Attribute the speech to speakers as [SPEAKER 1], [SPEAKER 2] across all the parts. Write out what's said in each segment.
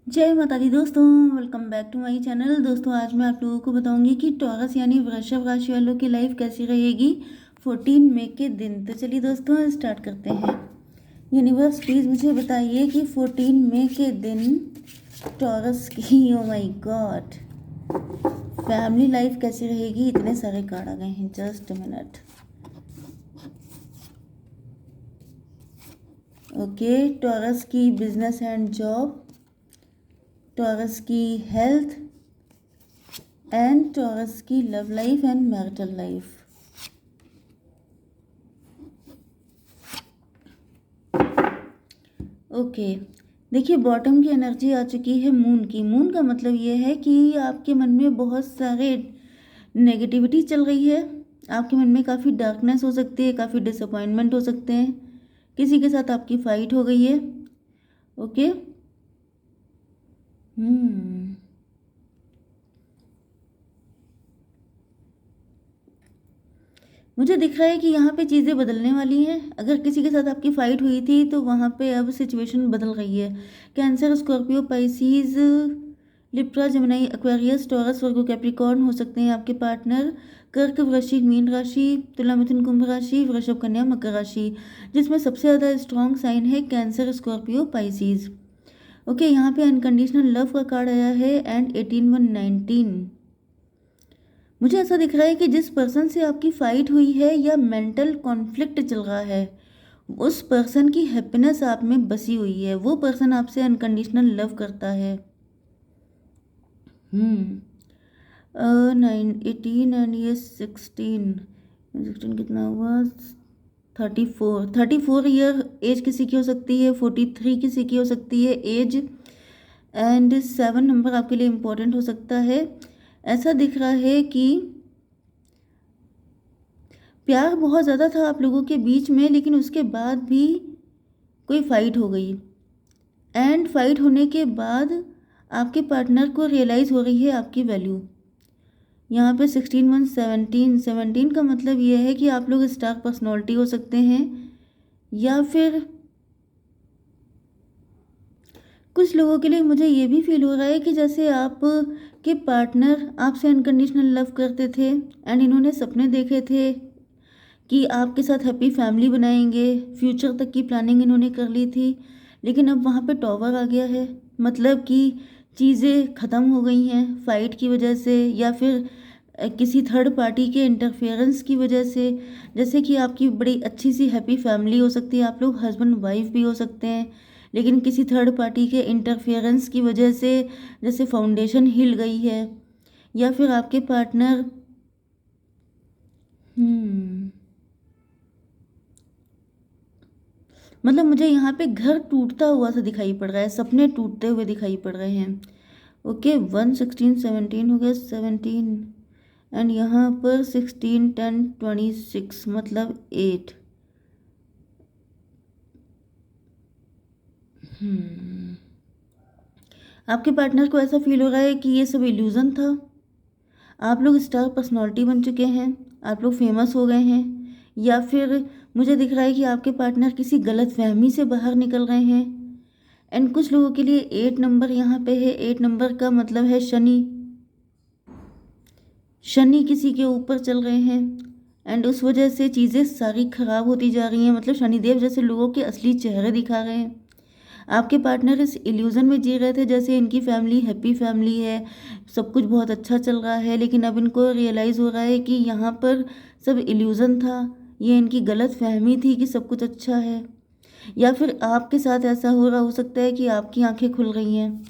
[SPEAKER 1] जय माता दी दोस्तों, welcome back to my channel. दोस्तों आज मैं आप लोगों को बताऊंगी कि टॉरस यानी वृषभ राशि वालों की लाइफ कैसी रहेगी 14 मई के दिन। तो चलिए दोस्तों स्टार्ट करते हैं। यूनिवर्स प्लीज़ मुझे बताइए कि 14 मई के दिन टॉरस की oh my God family life कैसी रहेगी। इतने सारे कार्ड आ गए हैं, just a minute. Okay, taurus की बिजनेस एंड जॉब, टॉरस की हेल्थ एंड टॉरस की love life and marital life. Okay, देखिए बॉटम की एनर्जी आ चुकी है मून की। मून का मतलब ये है कि आपके मन में बहुत सारे नेगेटिविटी चल रही है। आपके मन में काफ़ी डार्कनेस हो सकती है, काफ़ी डिसअपॉइंटमेंट हो सकते हैं, किसी के साथ आपकी फाइट हो गई है। ओके, मुझे दिख रहा है कि यहाँ पे चीज़ें बदलने वाली हैं। अगर किसी के साथ आपकी फ़ाइट हुई थी तो वहाँ पे अब सिचुएशन बदल रही है। Cancer, Scorpio, Pisces, Libra, Gemini, Aquarius, Taurus, Virgo, Capricorn हो सकते हैं आपके पार्टनर। कर्क, वृश्चिक, मीन राशि, तुला, मिथुन, कुंभ राशि, वृषभ, कन्या, मकर राशि, जिसमें सबसे ज़्यादा स्ट्रॉन्ग साइन है कैंसर, स्कॉर्पियो, पाइसीज। ओके, यहाँ पे अनकंडीशनल लव का कार्ड आया है एंड 18/1/19। मुझे ऐसा दिख रहा है कि जिस पर्सन से आपकी फाइट हुई है या मेंटल कॉन्फ्लिक्ट चल रहा है, उस पर्सन की हैप्पीनेस आप में बसी हुई है। वो पर्सन आपसे अनकंडीशनल लव करता है। 18 एंड ये 16 कितना हुआ? 34 ईयर एज किसी की हो सकती है, 43 किसी की हो सकती है एज, एंड 7 नंबर आपके लिए इम्पोर्टेंट हो सकता है। ऐसा दिख रहा है कि प्यार बहुत ज़्यादा था आप लोगों के बीच में, लेकिन उसके बाद भी कोई फाइट हो गई, एंड फाइट होने के बाद आपके पार्टनर को रियलाइज़ हो रही है आपकी वैल्यू। यहाँ पे 16/1/17 का मतलब ये है कि आप लोग स्टार पर्सनालिटी हो सकते हैं, या फिर कुछ लोगों के लिए मुझे ये भी फील हो रहा है कि जैसे आप के पार्टनर आपसे अनकंडीशनल लव करते थे एंड इन्होंने सपने देखे थे कि आपके साथ हैप्पी फैमिली बनाएंगे, फ्यूचर तक की प्लानिंग इन्होंने कर ली थी, लेकिन अब वहाँ पे टॉवर आ गया है। मतलब कि चीज़ें ख़त्म हो गई हैं फाइट की वजह से, या फिर किसी थर्ड पार्टी के इंटरफेरेंस की वजह से। जैसे कि आपकी बड़ी अच्छी सी हैप्पी फैमिली हो सकती है, आप लोग हस्बैंड वाइफ भी हो सकते हैं, लेकिन किसी थर्ड पार्टी के इंटरफेरेंस की वजह से जैसे फाउंडेशन हिल गई है, या फिर आपके पार्टनर मतलब मुझे यहाँ पे घर टूटता हुआ सा दिखाई पड़ रहा है, सपने टूटते हुए दिखाई पड़ रहे हैं। ओके, 1 16 17 हो गया, 17, एंड यहाँ पर 16 10 26 मतलब 8। आपके पार्टनर को ऐसा फील हो रहा है कि ये सब इल्यूज़न था। आप लोग स्टार पर्सनालिटी बन चुके हैं, आप लोग फेमस हो गए हैं, या फिर मुझे दिख रहा है कि आपके पार्टनर किसी गलत फहमी से बाहर निकल रहे हैं। एंड कुछ लोगों के लिए 8 नंबर यहाँ पे है। 8 नंबर का मतलब है शनि। शनि किसी के ऊपर चल रहे हैं, एंड उस वजह से चीज़ें सारी खराब होती जा रही हैं। मतलब शनिदेव जैसे लोगों के असली चेहरे दिखा रहे हैं। आपके पार्टनर इस इल्यूज़न में जी रहे थे जैसे इनकी फैमिली हैप्पी फैमिली है, सब कुछ बहुत अच्छा चल रहा है, लेकिन अब इनको रियलाइज़ हो रहा है कि यहाँ पर सब इल्यूज़न था, ये इनकी गलत फहमी थी कि सब कुछ अच्छा है। या फिर आपके साथ ऐसा हो सकता है कि आपकी आंखें खुल रही हैं।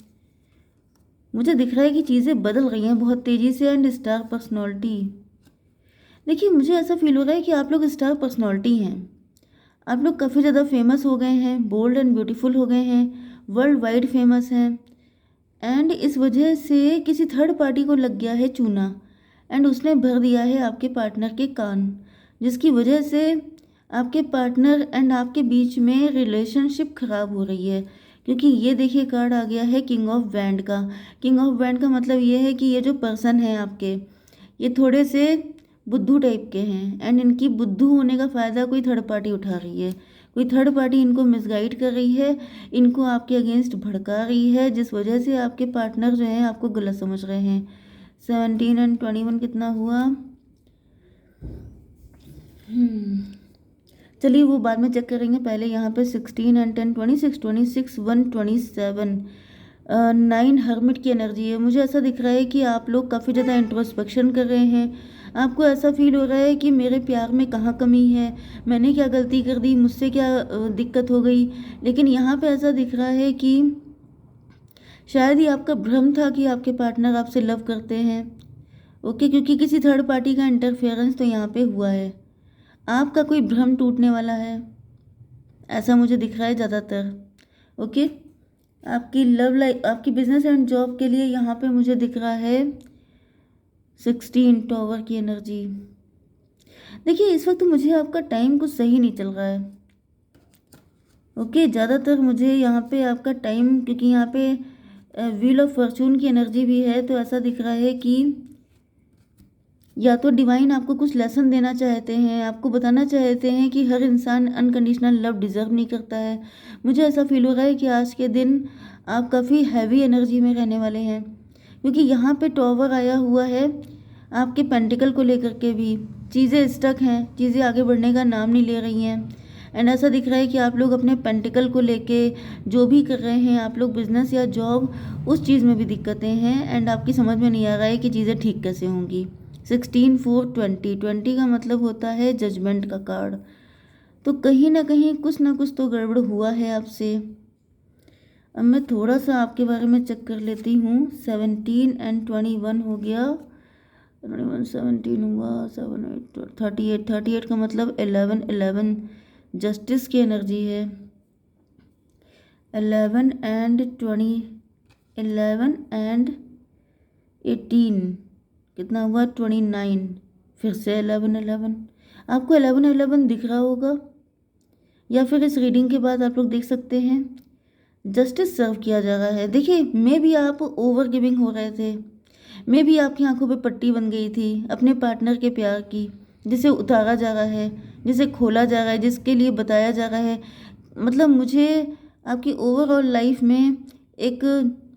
[SPEAKER 1] मुझे दिख रहा है कि चीज़ें बदल रही हैं बहुत तेज़ी से। एंड स्टार पर्सनालिटी, देखिए मुझे ऐसा फील हो रहा है कि आप लोग स्टार पर्सनालिटी हैं। आप लोग काफ़ी ज़्यादा फेमस हो गए हैं, बोल्ड एंड ब्यूटीफुल हो गए हैं, वर्ल्ड वाइड फेमस हैं, एंड इस वजह से किसी थर्ड पार्टी को लग गया है चूना, एंड उसने भर दिया है आपके पार्टनर के कान, जिसकी वजह से आपके पार्टनर एंड आपके बीच में रिलेशनशिप ख़राब हो रही है। क्योंकि ये देखिए कार्ड आ गया है किंग ऑफ वैंड का। किंग ऑफ वैंड का मतलब ये है कि ये जो पर्सन है आपके, ये थोड़े से बुद्धू टाइप के हैं, एंड इनकी बुद्धू होने का फ़ायदा कोई थर्ड पार्टी उठा रही है। कोई थर्ड पार्टी इनको मिसगाइड कर रही है, इनको आपके अगेंस्ट भड़का रही है, जिस वजह से आपके पार्टनर जो हैं आपको गलत समझ रहे हैं। 17 एंड 21 कितना हुआ? चलिए वो बाद में चेक करेंगे, पहले यहाँ पे 16 एंड 10 26 26 1 27 9 हर्मिट की एनर्जी है। मुझे ऐसा दिख रहा है कि आप लोग काफ़ी ज़्यादा इंट्रोस्पेक्शन कर रहे हैं। आपको ऐसा फील हो रहा है कि मेरे प्यार में कहाँ कमी है, मैंने क्या गलती कर दी, मुझसे क्या दिक्कत हो गई। लेकिन यहाँ पे ऐसा दिख रहा है कि शायद ही आपका भ्रम था कि आपके पार्टनर आपसे लव करते हैं। ओके, क्योंकि किसी थर्ड पार्टी का इंटरफेरेंस तो यहाँ पे हुआ है। आपका कोई भ्रम टूटने वाला है, ऐसा मुझे दिख रहा है ज़्यादातर। ओके, आपकी लव लाइफ, आपकी बिजनेस एंड जॉब के लिए यहाँ पे मुझे दिख रहा है 16 टॉवर की एनर्जी। देखिए इस वक्त मुझे आपका टाइम कुछ सही नहीं चल रहा है। ओके, ज़्यादातर मुझे यहाँ पे आपका टाइम, क्योंकि यहाँ पे व्हील ऑफ फॉर्चून की एनर्जी भी है, तो ऐसा दिख रहा है कि या तो डिवाइन आपको कुछ लेसन देना चाहते हैं, आपको बताना चाहते हैं कि हर इंसान अनकंडीशनल लव डिज़र्व नहीं करता है। मुझे ऐसा फील हो रहा है कि आज के दिन आप काफ़ी हैवी एनर्जी में रहने वाले हैं, क्योंकि यहाँ पे टॉवर आया हुआ है। आपके पेंटिकल को लेकर के भी चीज़ें स्टक हैं, चीज़ें आगे बढ़ने का नाम नहीं ले रही हैं। एंड ऐसा दिख रहा है कि आप लोग अपने पेंटिकल को लेके जो भी कर रहे हैं, आप लोग बिजनेस या जॉब, उस चीज़ में भी दिक्कतें हैं। एंड आपकी समझ में नहीं आ रहा है कि चीज़ें ठीक कैसे होंगी। 16 4 20 20 का मतलब होता है जजमेंट का कार्ड। तो कहीं ना कहीं कुछ ना कुछ तो गड़बड़ हुआ है आपसे। अब मैं थोड़ा सा आपके बारे में चेक कर लेती हूँ। 17 एंड 21 हो गया, 21 17 हुआ, 7 8 38 38 का मतलब 11 11 जस्टिस की एनर्जी है। 11 एंड 20 11 एंड 18 कितना हुआ? 29। फिर से 11 11। आपको 11 11 दिख रहा होगा, या फिर इस रीडिंग के बाद आप लोग देख सकते हैं जस्टिस सर्व किया जा रहा है। देखिए मे भी आप ओवर गिविंग हो रहे थे, मे भी आपकी आंखों पे पट्टी बन गई थी अपने पार्टनर के प्यार की, जिसे उतारा जा रहा है, जिसे खोला जा रहा है, जिसके लिए बताया जा रहा है। मतलब मुझे आपकी ओवरऑल लाइफ में एक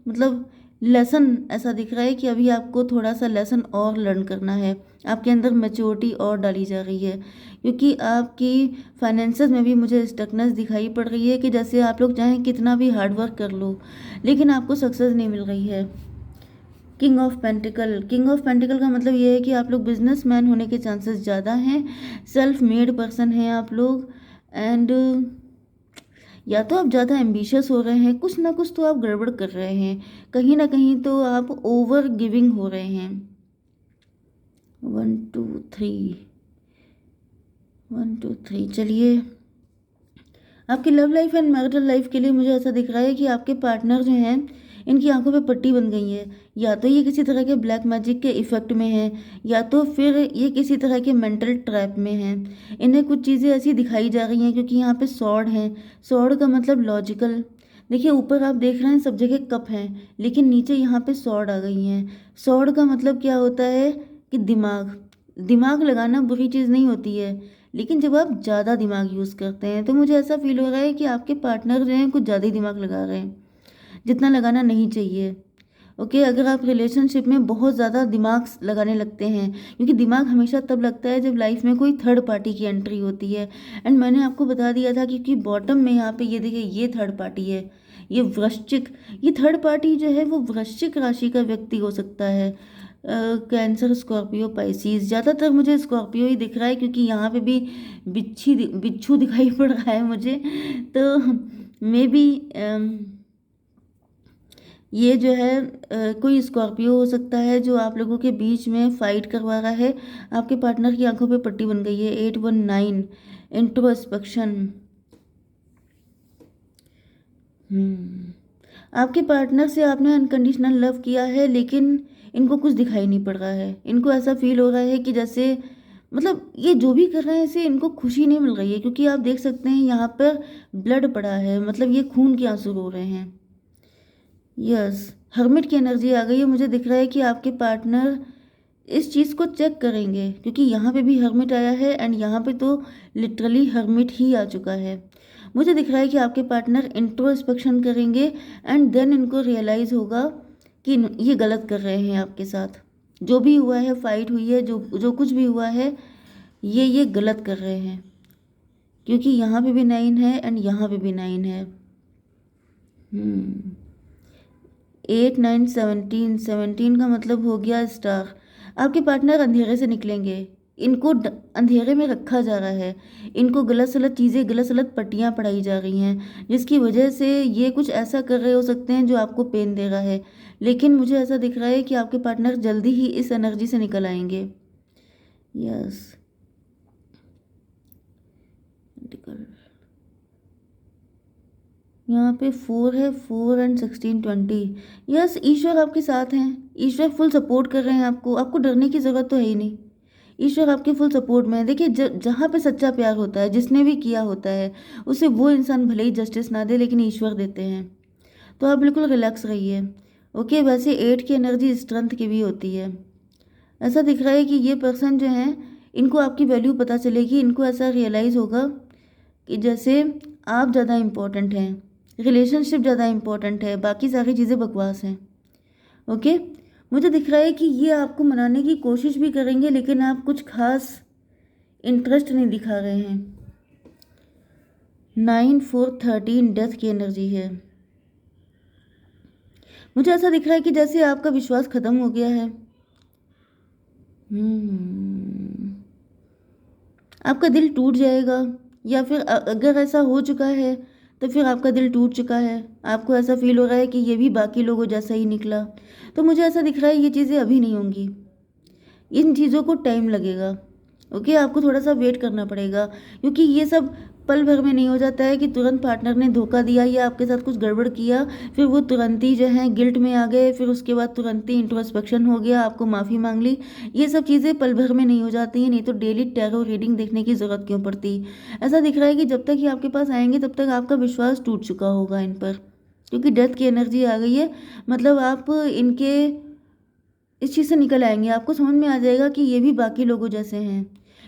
[SPEAKER 1] मतलब लेसन ऐसा दिख रहा है कि अभी आपको थोड़ा सा लेसन और लर्न करना है। आपके अंदर मैच्योरिटी और डाली जा रही है, क्योंकि आपकी फाइनेंसेस में भी मुझे स्टकनेस दिखाई पड़ रही है कि जैसे आप लोग चाहें कितना भी हार्ड वर्क कर लो, लेकिन आपको सक्सेस नहीं मिल रही है। King of pentacle, king of pentacle का मतलब ये है कि आप लोग बिजनेसमैन होने के चांसेस ज़्यादा हैं, सेल्फ मेड पर्सन हैं आप लोग। एंड या तो आप ज़्यादा एम्बिशियस हो रहे हैं, कुछ ना कुछ तो आप गड़बड़ कर रहे हैं, कहीं ना कहीं तो आप ओवर गिविंग हो रहे हैं। 1 2 3 1 2 3। चलिए आपकी love life and marital life के लिए मुझे ऐसा दिख रहा है कि आपके पार्टनर जो हैं इनकी आंखों पे पट्टी बन गई है। या तो ये किसी तरह के ब्लैक मैजिक के इफ़ेक्ट में है, या तो फिर ये किसी तरह के मेंटल ट्रैप में है। इन्हें कुछ चीज़ें ऐसी दिखाई जा रही हैं, क्योंकि यहाँ पे सॉर्ड है। सॉर्ड का मतलब लॉजिकल। देखिए ऊपर आप देख रहे हैं सब जगह कप हैं, लेकिन नीचे यहाँ पे सॉर्ड आ गई हैं। सॉर्ड का मतलब क्या होता है कि दिमाग लगाना बुरी चीज़ नहीं होती है, लेकिन जब आप ज़्यादा दिमाग यूज़ करते हैं, तो मुझे ऐसा फील हो रहा है कि आपके पार्टनर जो हैं कुछ ज़्यादा ही दिमाग लगा रहे हैं, जितना लगाना नहीं चाहिए। ओके, अगर आप रिलेशनशिप में बहुत ज़्यादा दिमाग लगाने लगते हैं, क्योंकि दिमाग हमेशा तब लगता है जब लाइफ में कोई थर्ड पार्टी की एंट्री होती है। एंड मैंने आपको बता दिया था क्योंकि बॉटम में यहाँ पे ये देखिए ये थर्ड पार्टी है, ये वृश्चिक। ये थर्ड पार्टी जो है वो वृश्चिक राशि का व्यक्ति हो सकता है। Cancer, Scorpio, Pisces. ज़्यादातर मुझे स्कॉर्पियो ही दिख रहा है, क्योंकि यहाँ पे भी बिच्छू दिखाई पड़ रहा है मुझे। तो मे बी ये जो है कोई स्कॉर्पियो हो सकता है जो आप लोगों के बीच में फाइट करवा रहा है। आपके पार्टनर की आंखों पे पट्टी बन गई है। 819 इंट्रोस्पेक्शन। आपके पार्टनर से आपने अनकंडीशनल लव किया है, लेकिन इनको कुछ दिखाई नहीं पड़ रहा है। इनको ऐसा फील हो रहा है कि जैसे मतलब ये जो भी कर रहे हैं इसे इनको खुशी नहीं मिल रही है, क्योंकि आप देख सकते हैं यहाँ पर ब्लड पड़ा है, मतलब ये खून के आंसू रो रहे हैं। यस, हर्मिट की एनर्जी आ गई है। मुझे दिख रहा है कि आपके पार्टनर इस चीज़ को चेक करेंगे, क्योंकि यहाँ पे भी हर्मिट आया है एंड यहाँ पे तो लिटरली हर्मिट ही आ चुका है। मुझे दिख रहा है कि आपके पार्टनर इंट्रोस्पेक्शन करेंगे एंड देन इनको रियलाइज़ होगा कि ये गलत कर रहे हैं आपके साथ। जो भी हुआ है, फाइट हुई है, जो जो कुछ भी हुआ है, ये गलत कर रहे हैं, क्योंकि यहाँ पे भी 9 है एंड यहाँ पे भी 9 है। 8 9 17, 17 का मतलब हो गया स्टार। आपके पार्टनर अंधेरे से निकलेंगे। इनको अंधेरे में रखा जा रहा है, इनको गलत सलत चीज़ें, गलत सलत पट्टियाँ पढ़ाई जा रही हैं, जिसकी वजह से ये कुछ ऐसा कर रहे हो सकते हैं जो आपको पेन दे रहा है। लेकिन मुझे ऐसा दिख रहा है कि आपके पार्टनर जल्दी ही इस एनर्जी से निकल आएंगे। यस, यहाँ पे 4 है, 4 एंड 16 20। यस, ईश्वर आपके साथ हैं, ईश्वर फुल सपोर्ट कर रहे हैं आपको। आपको डरने की ज़रूरत तो है ही नहीं, ईश्वर आपके फुल सपोर्ट में है। देखिए, जहाँ पे सच्चा प्यार होता है, जिसने भी किया होता है, उसे वो इंसान भले ही जस्टिस ना दे, लेकिन ईश्वर देते हैं। तो आप बिल्कुल रिलैक्स रहिए। ओके, वैसे 8 की एनर्जी स्ट्रेंथ की भी होती है। ऐसा दिख रहा है कि ये पर्सन जो हैं, इनको आपकी वैल्यू पता चलेगी। इनको ऐसा रियलाइज़ होगा कि जैसे आप ज़्यादा इम्पोर्टेंट हैं, रिलेशनशिप ज़्यादा इम्पोर्टेंट है, बाकी सारी चीज़ें बकवास हैं। ओके, मुझे दिख रहा है कि ये आपको मनाने की कोशिश भी करेंगे, लेकिन आप कुछ खास इंटरेस्ट नहीं दिखा रहे हैं। 9 4 13 डेथ की एनर्जी है। मुझे ऐसा दिख रहा है कि जैसे आपका विश्वास ख़त्म हो गया है। आपका दिल टूट जाएगा, या फिर अगर ऐसा हो चुका है तो फिर आपका दिल टूट चुका है। आपको ऐसा फील हो रहा है कि ये भी बाकी लोगों जैसा ही निकला। तो मुझे ऐसा दिख रहा है ये चीज़ें अभी नहीं होंगी, इन चीज़ों को टाइम लगेगा। ओके, आपको थोड़ा सा वेट करना पड़ेगा, क्योंकि ये सब पल भर में नहीं हो जाता है कि तुरंत पार्टनर ने धोखा दिया या आपके साथ कुछ गड़बड़ किया, फिर वो तुरंत ही जो है गिल्ट में आ गए, फिर उसके बाद तुरंत ही इंट्रोस्पेक्शन हो गया, आपको माफ़ी मांग ली। ये सब चीज़ें पल भर में नहीं हो जाती हैं, नहीं तो डेली टैरो रीडिंग देखने की ज़रूरत क्यों पड़ती। ऐसा दिख रहा है कि जब तक ये आपके पास आएंगे तब तक आपका विश्वास टूट चुका होगा इन पर, क्योंकि डेथ की एनर्जी आ गई है। मतलब आप इनके इस चीज़ से निकल आएंगे, आपको समझ में आ जाएगा कि ये भी बाकी लोगों जैसे हैं।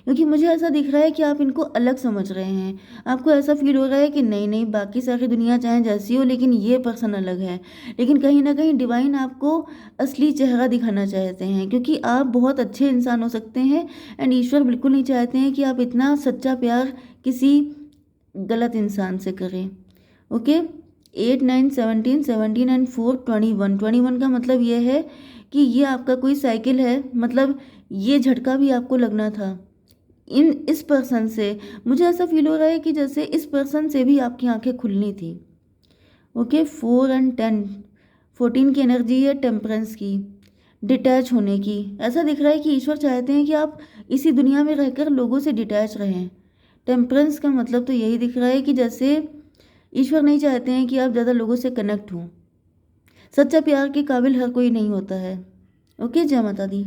[SPEAKER 1] क्योंकि मुझे ऐसा दिख रहा है कि आप इनको अलग समझ रहे हैं। आपको ऐसा फील हो रहा है कि नहीं नहीं, बाकी सारी दुनिया चाहे जैसी हो, लेकिन ये पर्सन अलग है। लेकिन कहीं ना कहीं डिवाइन आपको असली चेहरा दिखाना चाहते हैं, क्योंकि आप बहुत अच्छे इंसान हो सकते हैं एंड ईश्वर बिल्कुल नहीं चाहते हैं कि आप इतना सच्चा प्यार किसी गलत इंसान से करें। Okay, 8 9 17 17 and 4 21। 21 का मतलब ये है कि ये आपका कोई साइकिल है, मतलब ये झटका भी आपको लगना था इस पर्सन से। मुझे ऐसा फील हो रहा है कि जैसे इस पर्सन से भी आपकी आंखें खुलनी थी। Okay, 4 and 10। 14 की एनर्जी है टेम्परेंस की, डिटैच होने की। ऐसा दिख रहा है कि ईश्वर चाहते हैं कि आप इसी दुनिया में रहकर लोगों से डिटैच रहें। टेम्परेंस का मतलब तो यही दिख रहा है कि जैसे ईश्वर नहीं चाहते हैं कि आप ज़्यादा लोगों से कनेक्ट हों। सच्चा प्यार के काबिल हर कोई नहीं होता है। ओके, जय माता दी।